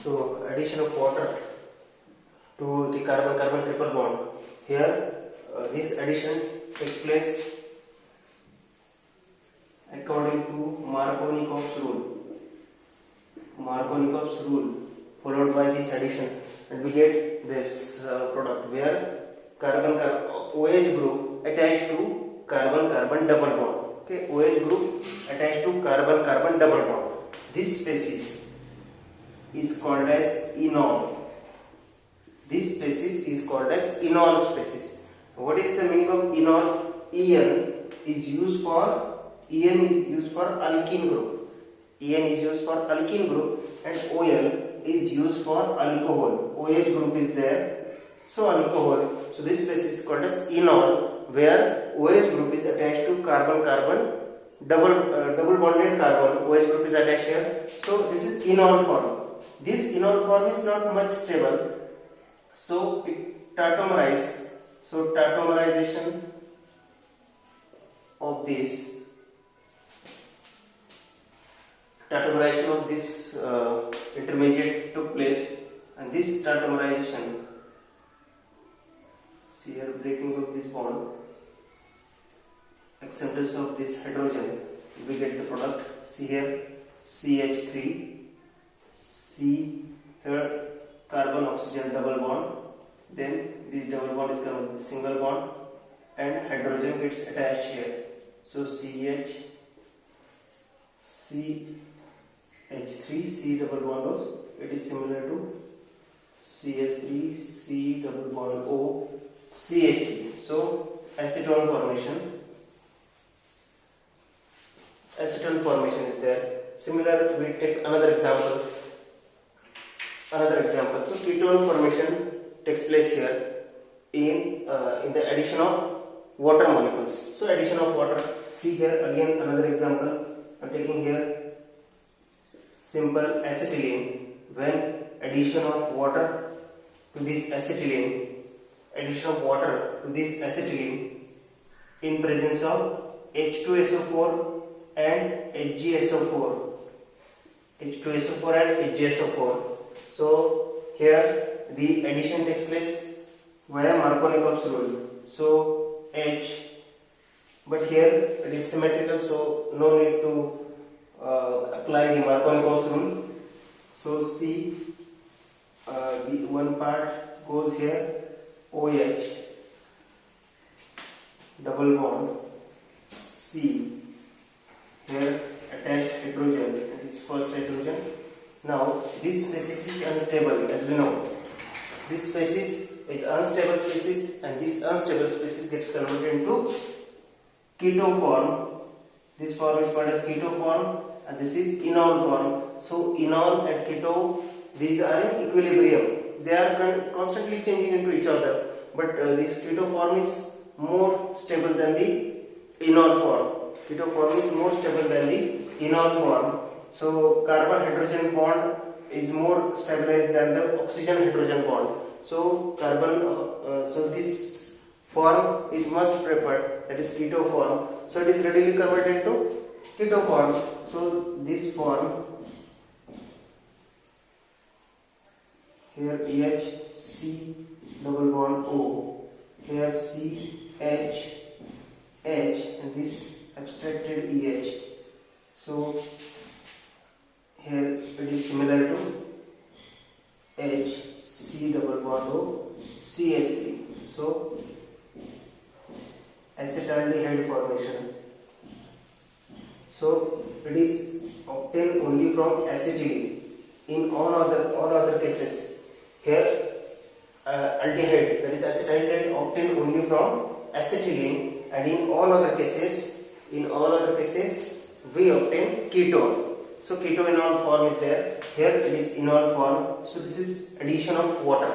So addition of water to the carbon-carbon triple bond. Here this addition takes place according to Markovnikov's rule. Markovnikov's rule followed by this addition, and we get this product where carbon OH group attached to carbon-carbon double bond. Okay, OH group attached to carbon-carbon double bond. This species is called as enol. This species is called as enol species. What is the meaning of enol? En is used for alkene group. En is used for alkene group, and Ol is used for alcohol. OH group is there, so alcohol. So this species is called as enol, where OH group is attached to carbon-carbon double bonded carbon. OH group is attached here. So this is enol form. This enol form is not much stable, so it tautomerize. So tautomerization of this intermediate took place, and this tautomerization, see here, breaking of this bond, acceptance of this hydrogen, we get the product. See here, CH3, C here, carbon oxygen double bond, then this double bond is called single bond, and hydrogen gets attached here. So CH, CH3, C double bond O, it is similar to CH3, C double bond O, CH3. So acetone formation is there. Similar, we take another example. So ketone formation takes place here in the addition of water molecules. So addition of water. See here again another example. I am taking here simple acetylene. When addition of water to this acetylene, in presence of H2SO4 and HgSO4. So here the addition takes place via Markovnikov's rule. So H, but here it is symmetrical, so no need to apply the Markovnikov's rule. So C, the one part goes here, OH double bond, C, here attached hydrogen, that is first hydrogen. Now this species is unstable, as we know. This species is unstable species, and this unstable species gets converted into keto form. This form is called as keto form, and this is enol form. So enol and keto, these are in equilibrium. They are constantly changing into each other, but this keto form is more stable than the enol form. Keto form is more stable than the enol form. So carbon hydrogen bond is more stabilized than the oxygen hydrogen bond. So so this form is most preferred, that is keto form. So it is readily converted to keto form. So this form here EH, C double bond O, here C H H, and this abstracted EH. So here it is similar to H, C double bond O, CH3. So acetaldehyde formation. So it is obtained only from acetylene. In all other cases, here aldehyde, that is acetaldehyde, obtained only from acetylene, and in all other cases we obtain ketone. So ketoenol form is there. Here it is enol form. So this is addition of water.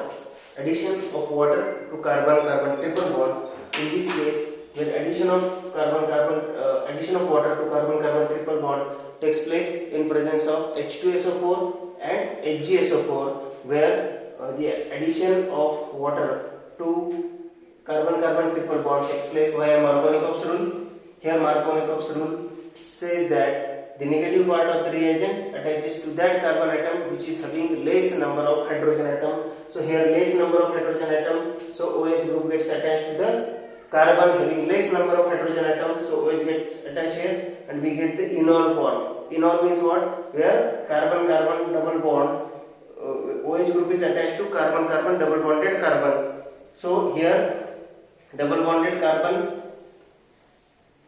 Addition of water to carbon-carbon triple bond. In this case, when addition of water to carbon-carbon triple bond takes place in presence of H2SO4 and HgSO4, where the addition of water to carbon-carbon triple bond takes place via Markovnikov's rule. Here Markovnikov's rule says that the negative part of the reagent attaches to that carbon atom which is having less number of hydrogen atom. So here less number of hydrogen atom, so OH group gets attached to the carbon having less number of hydrogen atom, so OH gets attached here and we get the enol form. Enol means what? Where carbon carbon double bond, OH group is attached to carbon carbon double bonded carbon. So here double bonded carbon,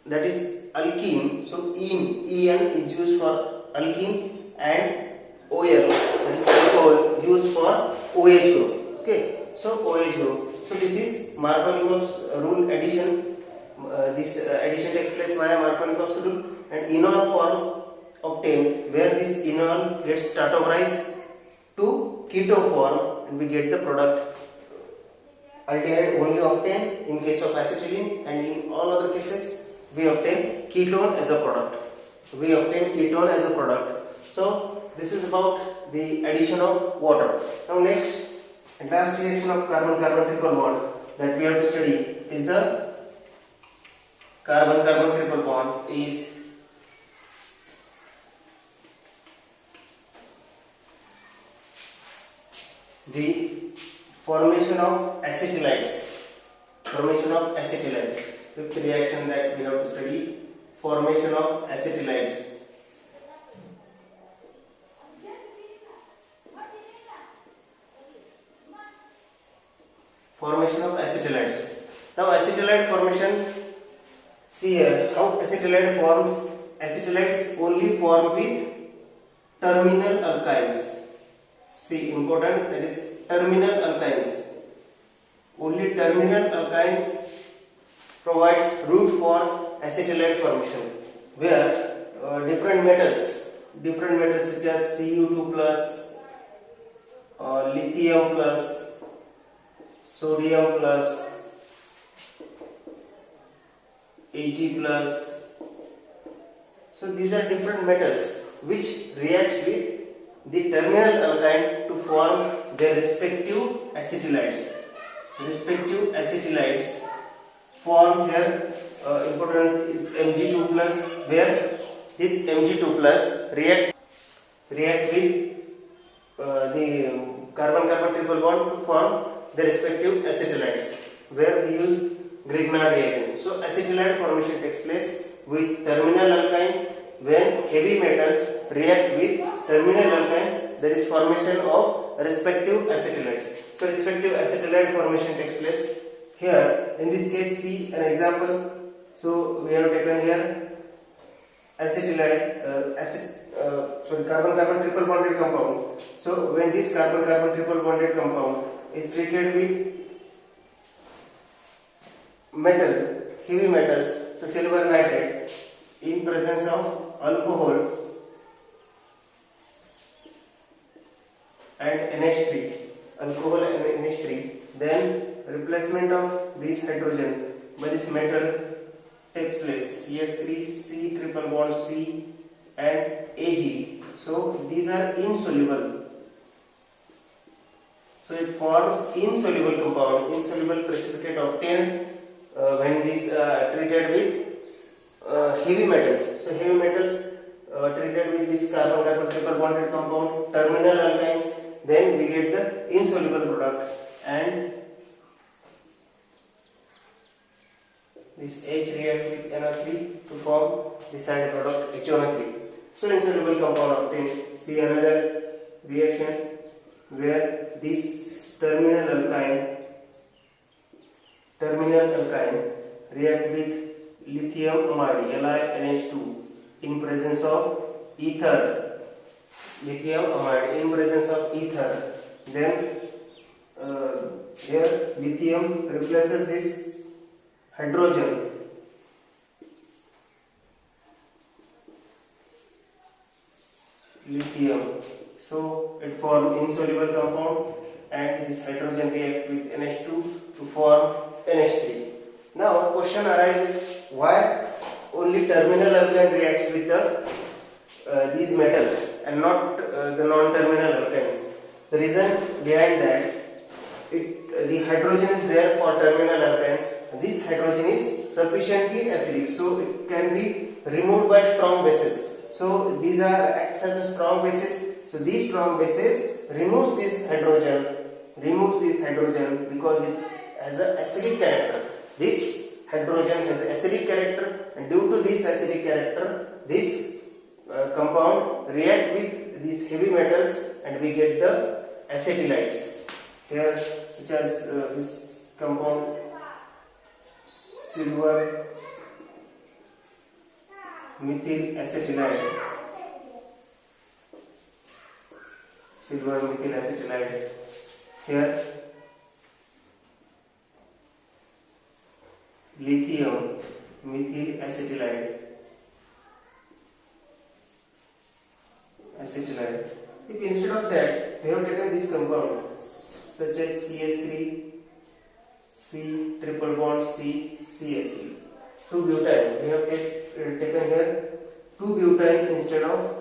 that is alkene, so En is used for alkene and OL, that is alcohol, used for OH group. Okay, so OH group. So this is Markovnikov's rule addition. This addition takes place via Markovnikov's rule, and enol form obtained where this enol gets tautomerized to keto form and we get the product. Aldehyde only obtained in case of acetylene, and in all other cases we obtain ketone as a product. We obtain ketone as a product. So this is about the addition of water. Now next and last reaction of carbon-carbon triple bond that we have to study is the carbon-carbon triple bond is the formation of acetylides. Formation of acetylides. Fifth reaction that we have to study, formation of acetylides. Formation of acetylides. Now acetylide formation, see here how acetylide forms. Acetylides only form with terminal alkynes. See, important, that is terminal alkynes. Only terminal alkynes provides route for acetylide formation, where different metals such as Cu2 plus, lithium plus, sodium plus, Ag plus. So these are different metals which reacts with the terminal alkyne to form their respective acetylides. Respective acetylides form here, important is Mg2 plus, where this Mg2 plus react with the carbon-carbon triple bond to form the respective acetylides, where we use Grignard reagent. So acetylide formation takes place with terminal alkynes. When heavy metals react with terminal alkynes, there is formation of respective acetylides. So respective acetylide formation takes place here. In this case, see an example. So we have taken here acetylide, carbon-carbon triple bonded compound. So when this carbon-carbon triple bonded compound is treated with metal, heavy metals, so silver nitrate, in presence of alcohol and NH3, alcohol and NH3, then replacement of this hydrogen by this metal takes place, CH3, C triple bond C and Ag. So these are insoluble. So it forms insoluble compound, insoluble precipitate obtained when these treated with heavy metals. So heavy metals treated with this carbon-carbon triple bonded compound, terminal alkynes, then we get the insoluble product, and this H react with NO3 to form the side product HNO3. So insoluble compound obtained. See another reaction where this terminal alkyne react with lithium amide LiNH2 in presence of ether. Lithium amide in presence of ether. Then here lithium replaces this hydrogen. Lithium. So it forms insoluble compound, and this hydrogen react with NH2 to form NH3. Now question arises, why only terminal alkyne reacts with these metals and not the non-terminal alkynes? The reason behind that, the hydrogen is there for terminal alkyne. This hydrogen is sufficiently acidic, so it can be removed by strong bases. So these are acts as a strong bases. So these strong bases removes this hydrogen because it has an acidic character. This hydrogen has an acidic character, and due to this acidic character, this compound react with these heavy metals, and we get the acetylides here, such as this compound silver methyl acetylide. Here lithium methyl acetylide. If instead of that we have taken this compound such as CH3, C triple bond C, CH3, 2-butyne, we have taken here 2-butyne instead of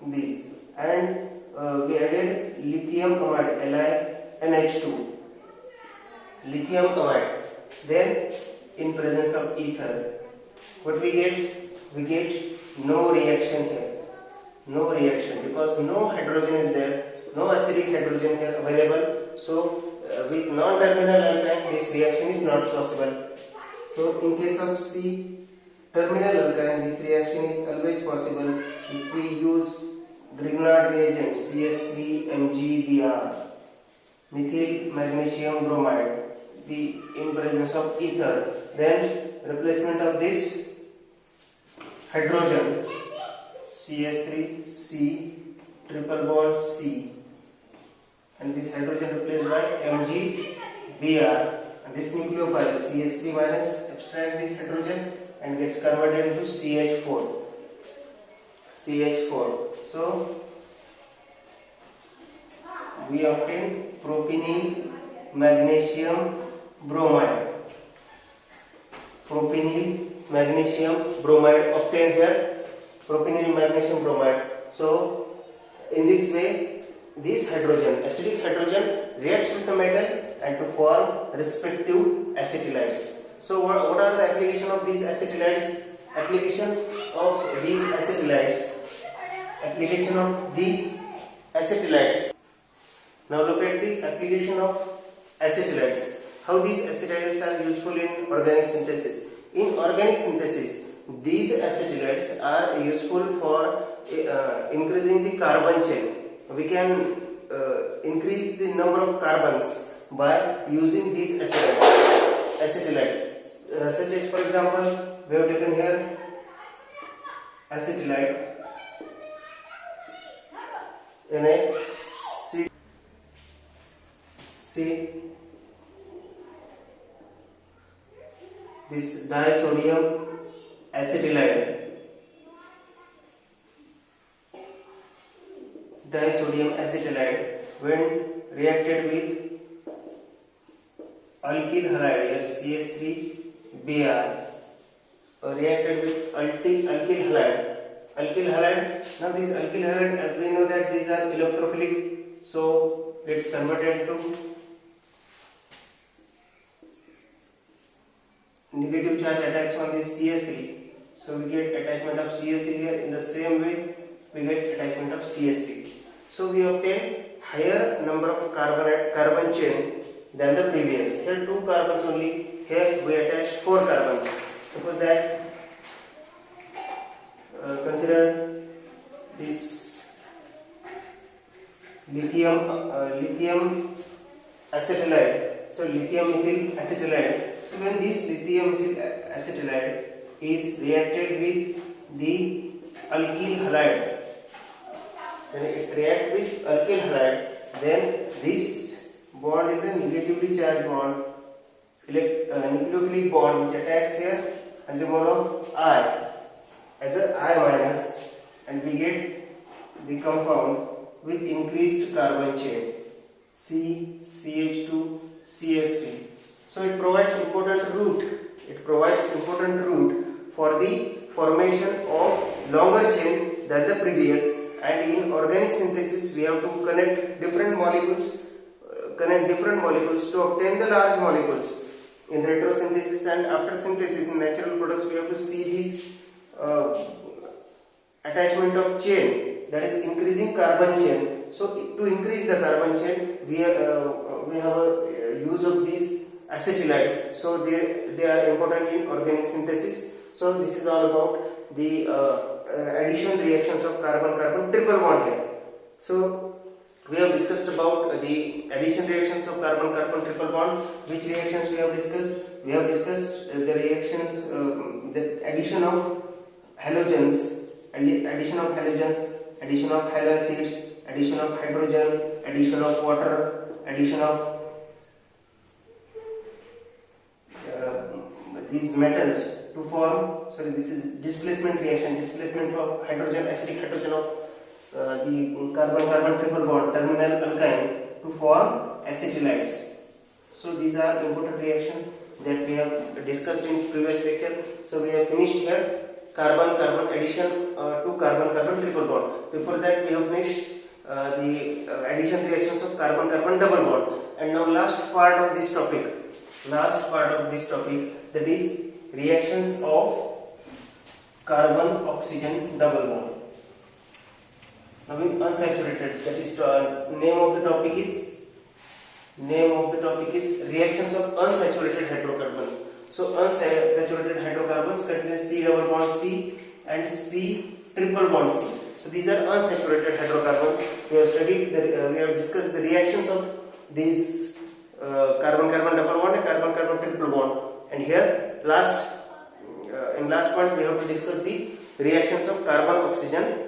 this, and we added lithium amide, LiNH2, lithium amide. Then in presence of ether, what we get? We get no reaction here. No reaction because no hydrogen is there, no acidic hydrogen here available. So with non-terminal alkyne this reaction is not possible. So in case of C terminal alkyne, this reaction is always possible if we use Grignard reagent CH3MgBr, methyl magnesium bromide, in presence of ether. Then replacement of this hydrogen CH3 C triple bond C, and this hydrogen replaced by MgBr, and this nucleophile CH3 minus abstract this hydrogen and gets converted into CH4. So we obtain propenyl magnesium bromide. Propenyl magnesium bromide obtained here. Propenyl magnesium bromide. So in this way, this hydrogen, acidic hydrogen, reacts with the metal and to form respective acetylides. So what are the application of these acetylides? Application of these acetylides. Now look at the application of acetylides. How these acetylides are useful in organic synthesis. In organic synthesis, these acetylides are useful for increasing the carbon chain. We can increase the number of carbons by using these acetylides. Such as, for example, we have taken here acetylide NaC, this disodium acetylide, when reacted with alkyl halide, here CH3Br, reacted with alkyl halide. Now this alkyl halide, as we know that these are electrophilic, so it's converted to negative charge attacks on this CH3. So we get attachment of CH3 here. In the same way, we get attachment of CH3. So we obtain higher number of carbon chain than the previous. Here 2 carbons only. Here we attach 4 carbons. Suppose that consider this lithium acetylide. So lithium methyl acetylide. So when this lithium methyl acetylide is reacted with the alkyl halide, then this bond is a negatively charged bond, nucleophilic bond, which attacks here and remove of I as a I minus, and we get the compound with increased carbon chain CH2 CH3. So it provides important route for the formation of longer chain than the previous. And in organic synthesis, we have to connect different molecules to obtain the large molecules. In retrosynthesis and after synthesis in natural products, we have to see these attachment of chain, that is increasing carbon chain. So to increase the carbon chain, we have a use of these acetylides. So they are important in organic synthesis. So this is all about the addition reactions of carbon-carbon triple bond here. So we have discussed about the addition reactions of carbon-carbon triple bond. Which reactions we have discussed? We have discussed the reactions, the addition of halogens, addition of haloacids, addition of hydrogen, addition of water, addition of these metals to form. Sorry, this is displacement reaction, displacement of hydrogen, acidic hydrogen of the carbon-carbon triple bond, terminal alkyne, to form acetylides. So these are important reactions that we have discussed in previous lecture. So we have finished here carbon-carbon addition to carbon-carbon triple bond. Before that we have finished the addition reactions of carbon-carbon double bond. And now last part of this topic, that is reactions of carbon-oxygen double bond. Now in unsaturated, that is name of the topic is reactions of unsaturated hydrocarbon. So unsaturated hydrocarbons contain C double bond C and C triple bond C. So these are unsaturated hydrocarbons. We have discussed the reactions of these carbon-carbon double bond and carbon-carbon triple bond. And here in last part we have to discuss the reactions of carbon-oxygen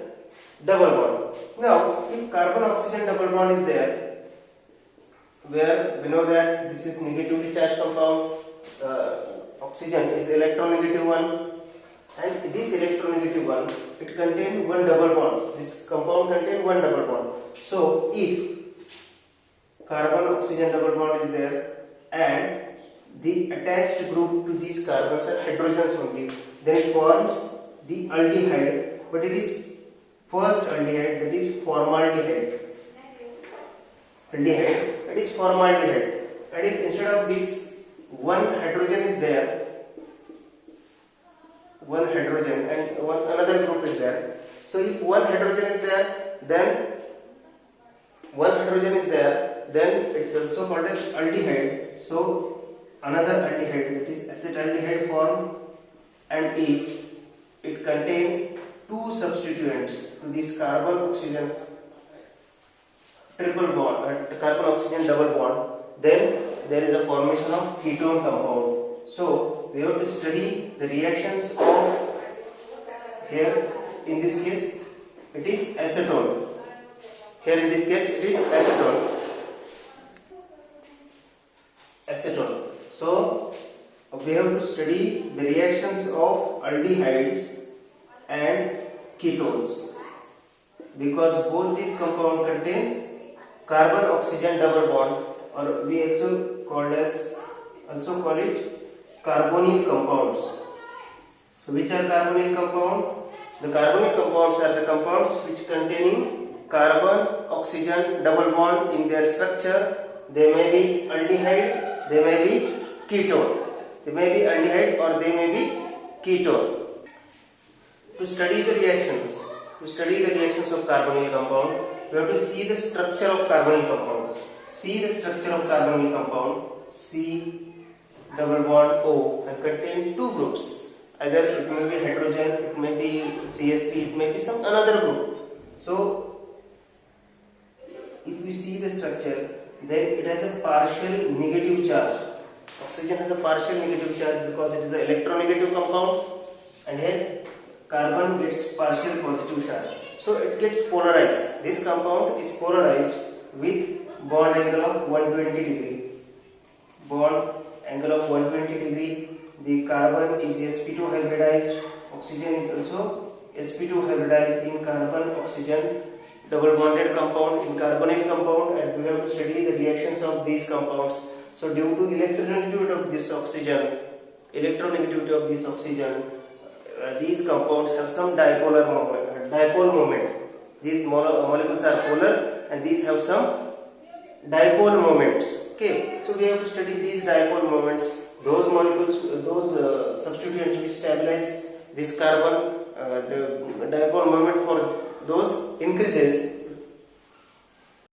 double bond. Now, if carbon-oxygen double bond is there, where we know that this is negatively charged compound, oxygen is electronegative one, and this electronegative one, it contains one double bond. This compound contains one double bond. So if carbon-oxygen double bond is there and the attached group to these carbons are hydrogens only, then it forms the aldehyde, but it is first aldehyde, that is formaldehyde. That is formaldehyde. And if instead of this one hydrogen is there, one hydrogen and another group is there. So if one hydrogen is there, then it's also called as aldehyde. So another aldehyde, that is acetaldehyde form, and if it contains two substituents to this carbon-oxygen triple bond, carbon-oxygen double bond, then there is a formation of ketone compound. So we have to study the reactions of, here in this case it is acetone. Here in this case it is acetone. So we have to study the reactions of aldehydes and ketones, because both these compound contains carbon-oxygen double bond, or we also call it carbonyl compounds. So which are carbonyl compound? The carbonyl compounds are the compounds which containing carbon-oxygen double bond in their structure. They may be aldehyde, they may be ketone. They may be aldehyde or they may be ketone. To study the reactions of carbonyl compound, we have to see the structure of carbonyl compound. C double bond O and contain two groups. Either it may be hydrogen, it may be CH3, it may be some another group. So if we see the structure, then it has a partial negative charge. Oxygen has a partial negative charge because it is an electronegative compound, and here carbon gets partial positive charge. So it gets polarized. This compound is polarized with bond angle of 120 degree. Bond angle of 120 degree. The carbon is sp2 hybridized. Oxygen is also sp2 hybridized in carbon-oxygen double bonded compound, in carbonyl compound, and we have to study the reactions of these compounds. So due to electronegativity of this oxygen, these compounds have some dipole moment. These molecules are polar and these have some dipole moments. Okay, so we have to study these dipole moments, those molecules, those substituents which stabilize this carbon, the dipole moment for those increases,